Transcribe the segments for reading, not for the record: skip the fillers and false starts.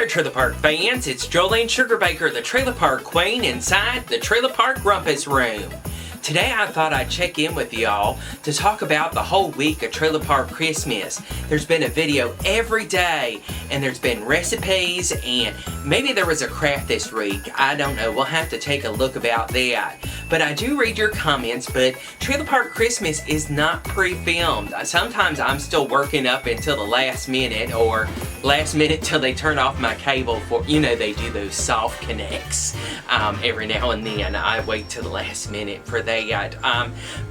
there, Trailer Park fans. It's Jolene Sugarbaker, the Trailer Park Queen, inside the Trailer Park Rumpus Room. Today I thought I'd check in with y'all to talk about the whole week of Trailer Park Christmas. There's been a video every day, and there's been recipes, and maybe there was a craft this week. I don't know. We'll have to take a look about that. But I do read your comments, but Trailer Park Christmas is not pre-filmed. Sometimes I'm still working up until the last minute, or last minute till they turn off my cable for, you know, they do those soft connects every now and then. I wait till the last minute for that.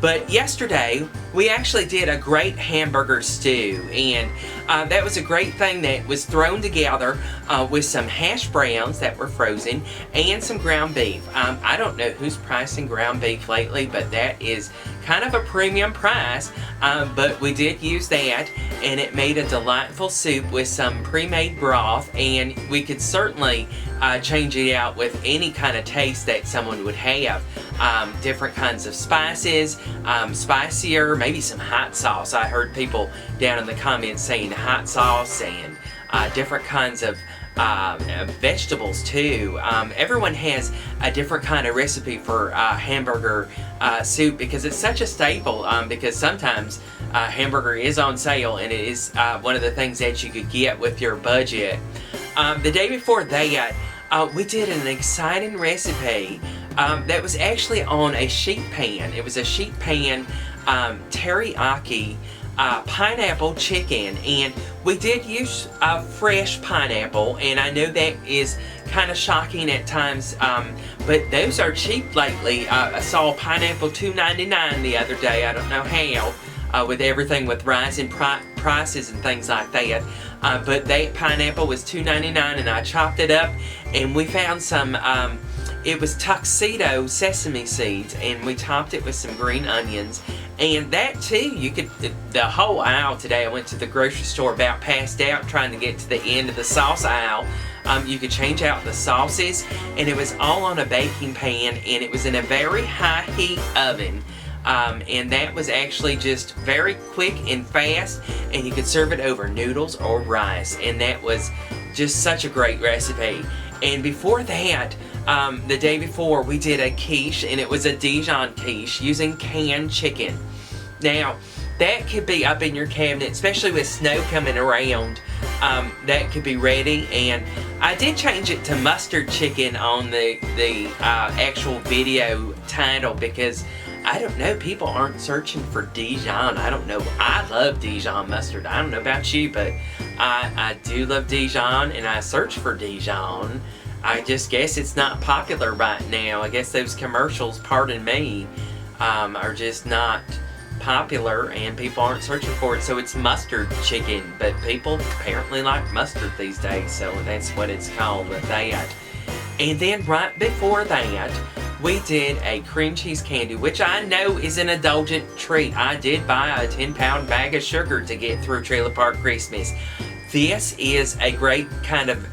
But yesterday we actually did a great hamburger stew, and that was a great thing that was thrown together with some hash browns that were frozen and some ground beef. I don't know who's pricing ground beef lately, but that is kind of a premium price, but we did use that, and it made a delightful soup with some pre-made broth, and we could certainly change it out with any kind of taste that someone would have. Different kinds of spices, spicier, maybe some hot sauce. I heard people down in the comments saying hot sauce, and different kinds of vegetables too. Everyone has a different kind of recipe for hamburger soup, because it's such a staple, because sometimes hamburger is on sale, and it is one of the things that you could get with your budget. The day before that, we did an exciting recipe that was actually on a sheet pan. It was a sheet pan teriyaki pineapple chicken, and we did use fresh pineapple, and I know that is kind of shocking at times, but those are cheap lately. I saw pineapple $2.99 the other day. I don't know how, with everything with rising prices and things like that, but that pineapple was $2.99, and I chopped it up, and we found some it was tuxedo sesame seeds, and we topped it with some green onions. And that too, you could, the whole aisle today, I went to the grocery store about passed out trying to get to the end of the sauce aisle. You could change out the sauces, and it was all on a baking pan, and it was in a very high heat oven. And that was actually just very quick and fast, and you could serve it over noodles or rice, and that was just such a great recipe. And before that, the day before, we did a quiche, and it was a Dijon quiche using canned chicken. Now, that could be up in your cabinet, especially with snow coming around. That could be ready, and I did change it to mustard chicken on the actual video title, because I don't know, people aren't searching for Dijon. I don't know. I love Dijon mustard. I don't know about you, but I do love Dijon, and I search for Dijon. I just guess it's not popular right now. I guess those commercials, pardon me, are just not popular, and people aren't searching for it, so it's mustard chicken. But people apparently like mustard these days, so that's what it's called with that. And then right before that, we did a cream cheese candy, which I know is an indulgent treat. I did buy a 10-pound bag of sugar to get through Trailer Park Christmas. This is a great kind of,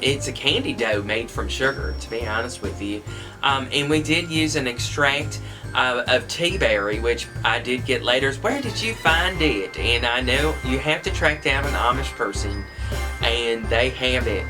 it's a candy dough made from sugar, to be honest with you. And we did use an extract of tea berry, which I did get later. Where did you find it? And I know you have to track down an Amish person, and they have it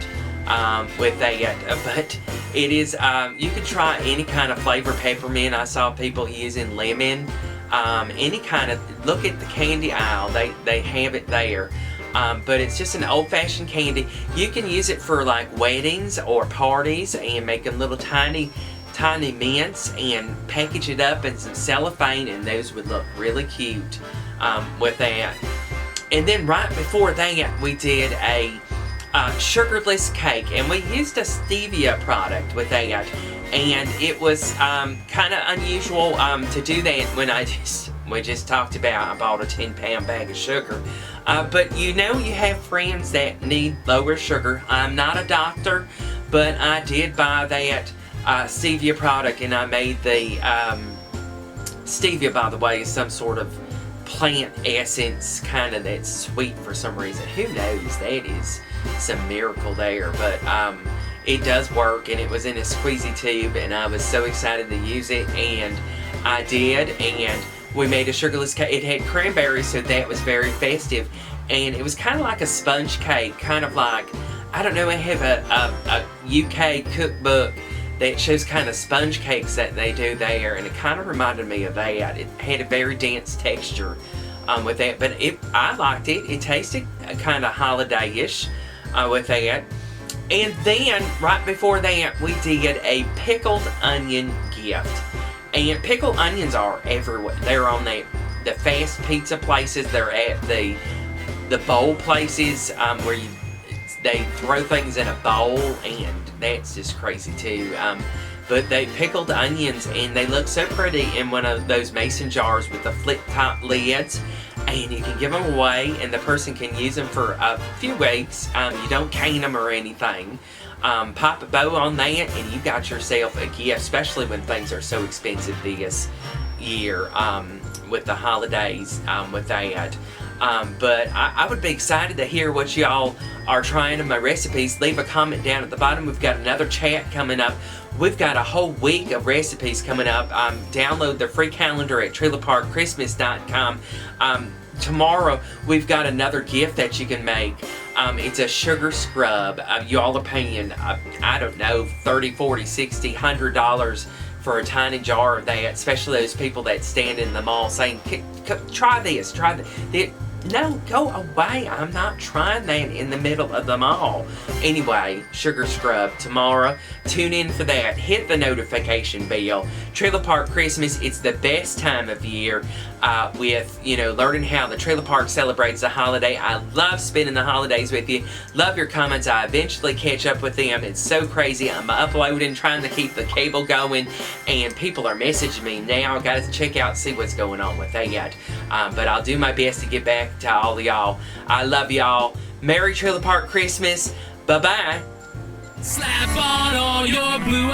with that. But it is, you can try any kind of flavor. Peppermint, I saw people using lemon. Any kind of, look at the candy aisle, they have it there. But it's just an old-fashioned candy. You can use it for like weddings or parties, and make them little tiny mints, and package it up in some cellophane, and those would look really cute with that. And then right before that, we did a sugarless cake, and we used a Stevia product with that, and it was kind of unusual to do that when we just talked about I bought a 10-pound bag of sugar. But you know, you have friends that need lower sugar. I'm not a doctor, but I did buy that Stevia product, and I made the Stevia, by the way, is some sort of plant essence kind of that's sweet for some reason. Who knows? That is some miracle there, but it does work, and it was in a squeezy tube, and I was so excited to use it, and I did. And we made a sugarless cake. It had cranberries, so that was very festive, and it was kind of like a sponge cake, kind of like, I don't know, I have a UK cookbook that shows kind of sponge cakes that they do there, and it kind of reminded me of that. It had a very dense texture with that, but I liked it. It tasted kind of holiday-ish with that. And then, right before that, we did a pickled onion gift. And pickled onions are everywhere. They're on the fast pizza places. They're at the bowl places where they throw things in a bowl, and that's just crazy too. But they pickled onions, and they look so pretty in one of those mason jars with the flip top lids. And you can give them away, and the person can use them for a few weeks. You don't cane them or anything. Pop a bow on that, and you got yourself a gift, especially when things are so expensive this year with the holidays with that. But I would be excited to hear what y'all are trying in my recipes. Leave a comment down at the bottom. We've got another chat coming up. We've got a whole week of recipes coming up. Download the free calendar at trailerparkchristmas.com. Tomorrow, we've got another gift that you can make. It's a sugar scrub. Y'all are paying, I don't know, $30, $40, $60, $100 for a tiny jar of that, especially those people that stand in the mall saying, try this, try that. No, go away. I'm not trying that in the middle of the mall. Anyway, sugar scrub tomorrow. Tune in for that. Hit the notification bell. Trailer Park Christmas, it's the best time of year with, learning how the trailer park celebrates the holiday. I love spending the holidays with you. Love your comments. I eventually catch up with them. It's so crazy. I'm uploading, trying to keep the cable going, and people are messaging me now. Got to check out, see what's going on with that. But I'll do my best to get back to all of y'all. I love y'all. Merry Trailer Park Christmas. Bye-bye. Slap on all your blue